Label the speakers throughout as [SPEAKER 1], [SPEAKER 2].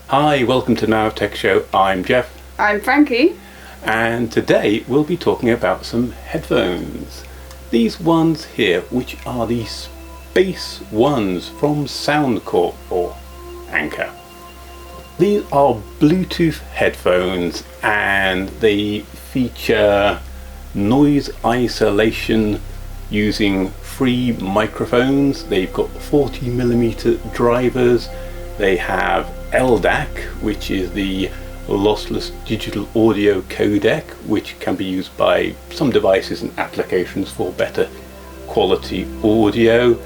[SPEAKER 1] Hi, welcome to Now Tech Show. I'm Jeff.
[SPEAKER 2] I'm Frankie.
[SPEAKER 1] And today we'll be talking about some headphones. These ones here, which are the Space Ones from Soundcore or Anchor. These are Bluetooth headphones and they feature noise isolation using 3 microphones. They've got 40mm drivers. They have LDAC, which is the lossless digital audio codec, which can be used by some devices and applications for better quality audio.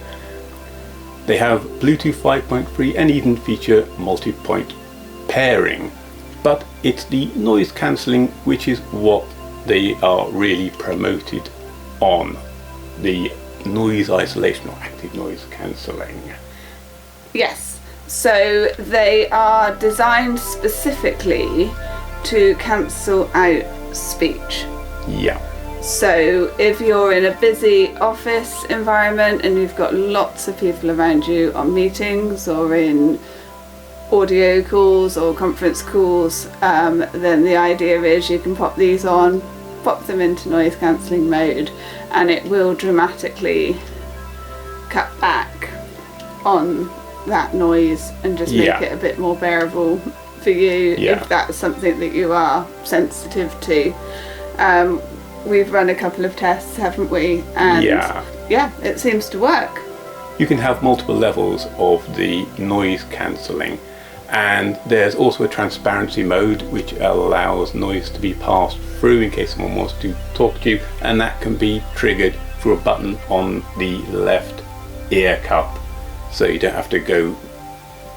[SPEAKER 1] They have Bluetooth 5.3 and even feature multi-point pairing, but it's the noise cancelling which is what they are really promoted on, the noise isolation or active noise cancelling.
[SPEAKER 2] Yes, so they are designed specifically to cancel out speech.
[SPEAKER 1] Yeah.
[SPEAKER 2] So if you're in a busy office environment and you've got lots of people around you on meetings or in audio calls or conference calls, then the idea is you can pop these on, pop them into noise cancelling mode, and it will dramatically cut back on that noise and just make it a bit more bearable for you if that's something that you are sensitive to. We've run a couple of tests, haven't we? And it seems to work.
[SPEAKER 1] You can have multiple levels of the noise cancelling, and there's also a transparency mode which allows noise to be passed through in case someone wants to talk to you, and that can be triggered through a button on the left ear cup, so you don't have to go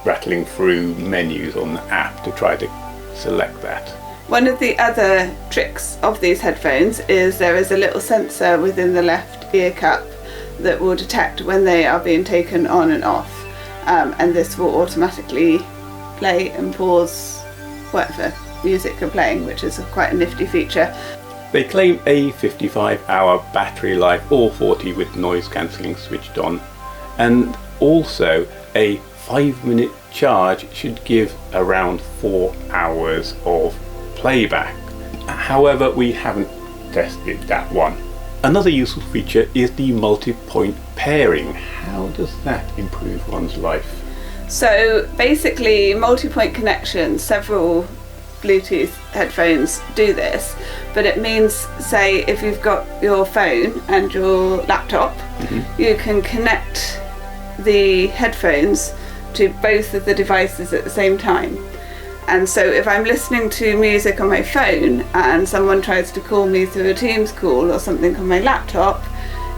[SPEAKER 1] rattling through menus on the app to try to select that.
[SPEAKER 2] One of the other tricks of these headphones is there is a little sensor within the left ear cup that will detect when they are being taken on and off, and this will automatically play and pause whatever music you're playing, which is quite a nifty feature.
[SPEAKER 1] They claim a 55-hour battery life, or 40 with noise cancelling switched on, and also a 5-minute charge should give around 4 hours of playback. However, we haven't tested that one. Another useful feature is the multi-point pairing. How does that improve one's life?
[SPEAKER 2] So basically, multi-point connection, several Bluetooth headphones do this, but it means, say, if you've got your phone and your laptop, you can connect the headphones to both of the devices at the same time. And so if I'm listening to music on my phone and someone tries to call me through a Teams call or something on my laptop,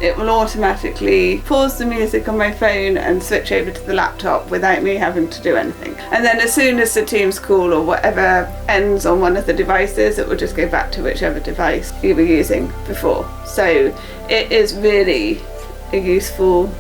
[SPEAKER 2] it will automatically pause the music on my phone and switch over to the laptop without me having to do anything. And then as soon as the Teams call or whatever ends on one of the devices, it will just go back to whichever device you were using before. So it is really a useful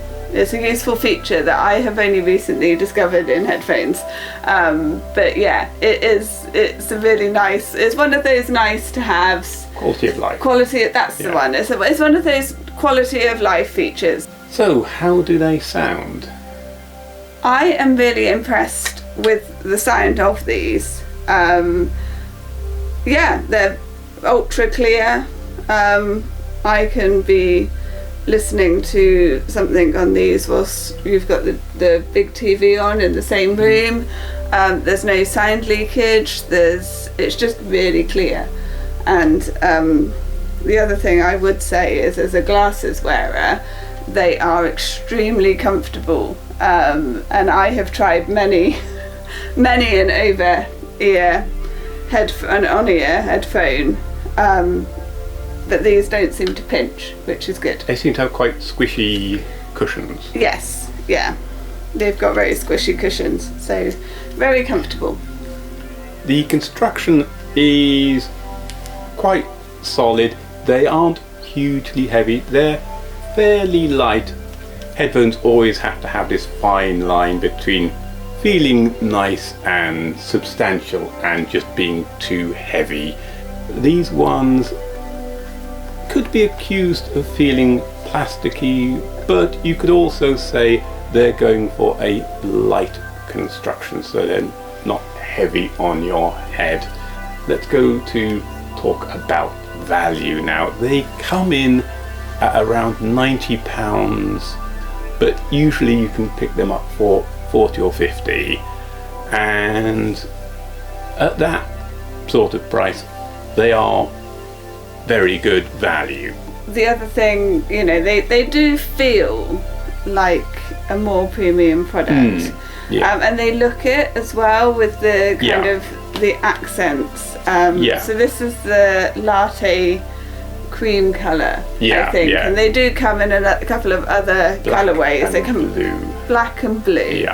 [SPEAKER 2] feature that I have only recently discovered in headphones. But yeah, it's a really nice, it's one of those nice to haves.
[SPEAKER 1] Quality of life.
[SPEAKER 2] The one. It's one of those quality of life features.
[SPEAKER 1] So how do they sound?
[SPEAKER 2] I am really impressed with the sound of these. They're ultra clear. I can be listening to something on these whilst you've got the big TV on in the same room. There's no sound leakage. It's just really clear. And the other thing I would say is, as a glasses wearer, they are extremely comfortable. And I have tried many an over-ear on-ear headphone. But these don't seem to pinch, which is good.
[SPEAKER 1] They seem to have quite squishy cushions.
[SPEAKER 2] Yes, yeah. They've got very squishy cushions, so very comfortable.
[SPEAKER 1] The construction is quite solid. They aren't hugely heavy. They're fairly light. Headphones always have to have this fine line between feeling nice and substantial and just being too heavy. These ones could be accused of feeling plasticky, but you could also say they're going for a light construction, so they're not heavy on your head. Let's go to talk about value now. They come in at around £90, but usually you can pick them up for 40 or 50, and at that sort of price they are very good value.
[SPEAKER 2] The other thing, you know, they do feel like a more premium product. And they look it as well with the kind of the accents. So this is the latte cream colour, I think, and they do come in a couple of other colourways. They come
[SPEAKER 1] blue.
[SPEAKER 2] Black and blue.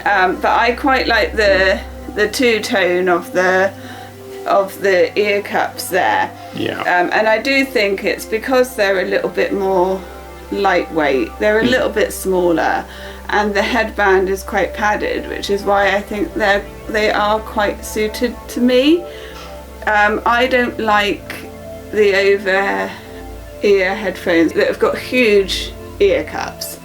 [SPEAKER 2] But I quite like the two-tone of the ear cups there. And I do think it's because they're a little bit more lightweight, they're a little bit smaller, and the headband is quite padded, which is why I think they are quite suited to me. I don't like the over ear headphones that have got huge ear cups,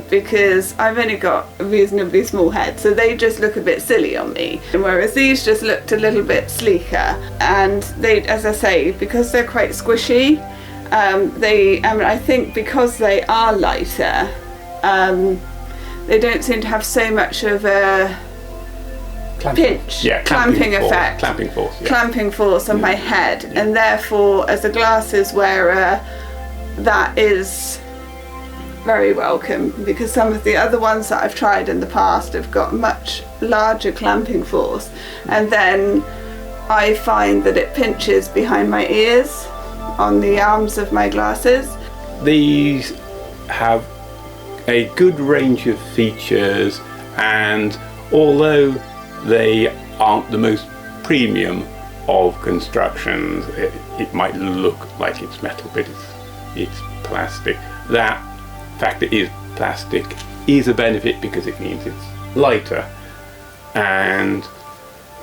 [SPEAKER 2] because I've only got a reasonably small head, so they just look a bit silly on me, whereas these just looked a little bit sleeker. And they, as I say, because they're quite squishy, I think because they are lighter, they don't seem to have so much of a clamping effect, clamping force on my head, and therefore as a glasses wearer that is very welcome, because some of the other ones that I've tried in the past have got much larger clamping force, and then I find that it pinches behind my ears on the arms of my glasses.
[SPEAKER 1] These have a good range of features, and although they aren't the most premium of constructions, it might look like it's metal, but it's plastic. That fact it is plastic is a benefit because it means it's lighter, and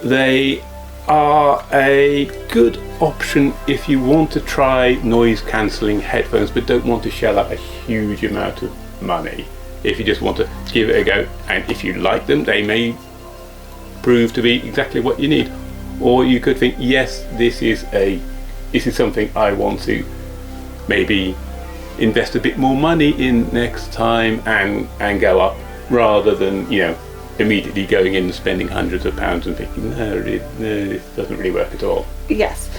[SPEAKER 1] they are a good option if you want to try noise cancelling headphones but don't want to shell out a huge amount of money. If you just want to give it a go, and if you like them, they may prove to be exactly what you need. Or you could think, yes, this is something I want to maybe invest a bit more money in next time and go up, rather than, you know, immediately going in and spending hundreds of pounds and thinking, no, this doesn't really work at all.
[SPEAKER 2] Yes.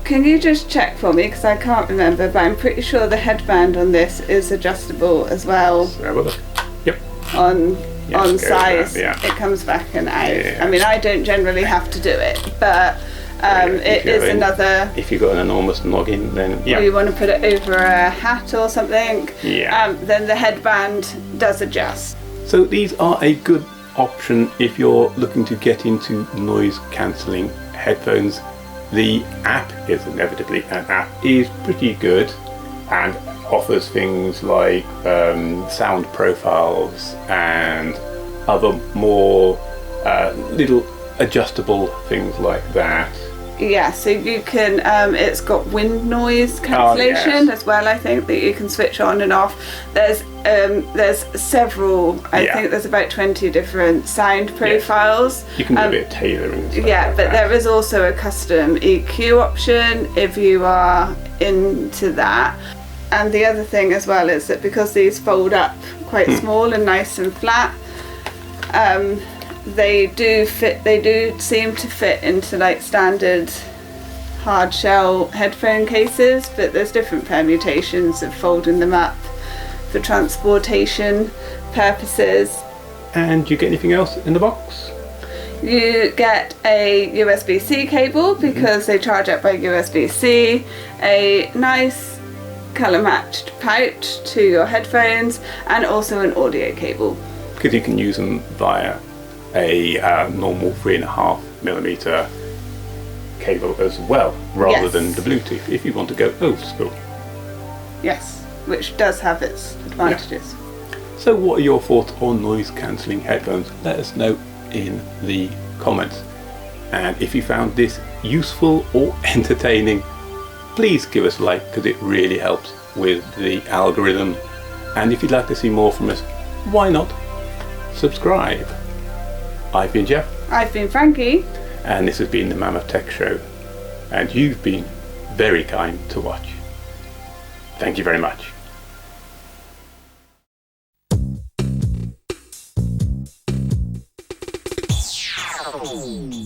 [SPEAKER 2] Can you just check for me, because I can't remember, but I'm pretty sure the headband on this is adjustable as well.
[SPEAKER 1] Yep.
[SPEAKER 2] On size, it comes back and out. I mean, I don't generally have to do it, but it is another.
[SPEAKER 1] If you've got an enormous noggin, then
[SPEAKER 2] or you want to put it over a hat or something, then the headband does adjust.
[SPEAKER 1] So these are a good option if you're looking to get into noise cancelling headphones. The app is inevitably an app is pretty good and offers things like sound profiles and other more little adjustable things like that.
[SPEAKER 2] Yeah, so you can, it's got wind noise cancellation as well, I think, that you can switch on and off. There's several, I think there's about 20 different sound profiles.
[SPEAKER 1] You can do a bit of tailoring and stuff like
[SPEAKER 2] but
[SPEAKER 1] that.
[SPEAKER 2] there is also a custom EQ option if you are into that. And the other thing as well is that because these fold up quite small and nice and flat, they do seem to fit into like standard hard shell headphone cases, but there's different permutations of folding them up for transportation purposes.
[SPEAKER 1] And do you get anything else in the box?
[SPEAKER 2] You get a USB-C cable because they charge up by USB-C, a nice colour matched pouch to your headphones, and also an audio cable.
[SPEAKER 1] Because you can use them via a normal 3.5mm cable as well, rather than the Bluetooth, if you want to go old school.
[SPEAKER 2] Yes, which does have its advantages.
[SPEAKER 1] So what are your thoughts on noise cancelling headphones? Let us know in the comments. And if you found this useful or entertaining, please give us a like because it really helps with the algorithm. And if you'd like to see more from us, why not subscribe? I've been Jeff.
[SPEAKER 2] I've been Frankie.
[SPEAKER 1] And this has been the Mammoth Tech Show. And you've been very kind to watch. Thank you very much.
[SPEAKER 3] Oh.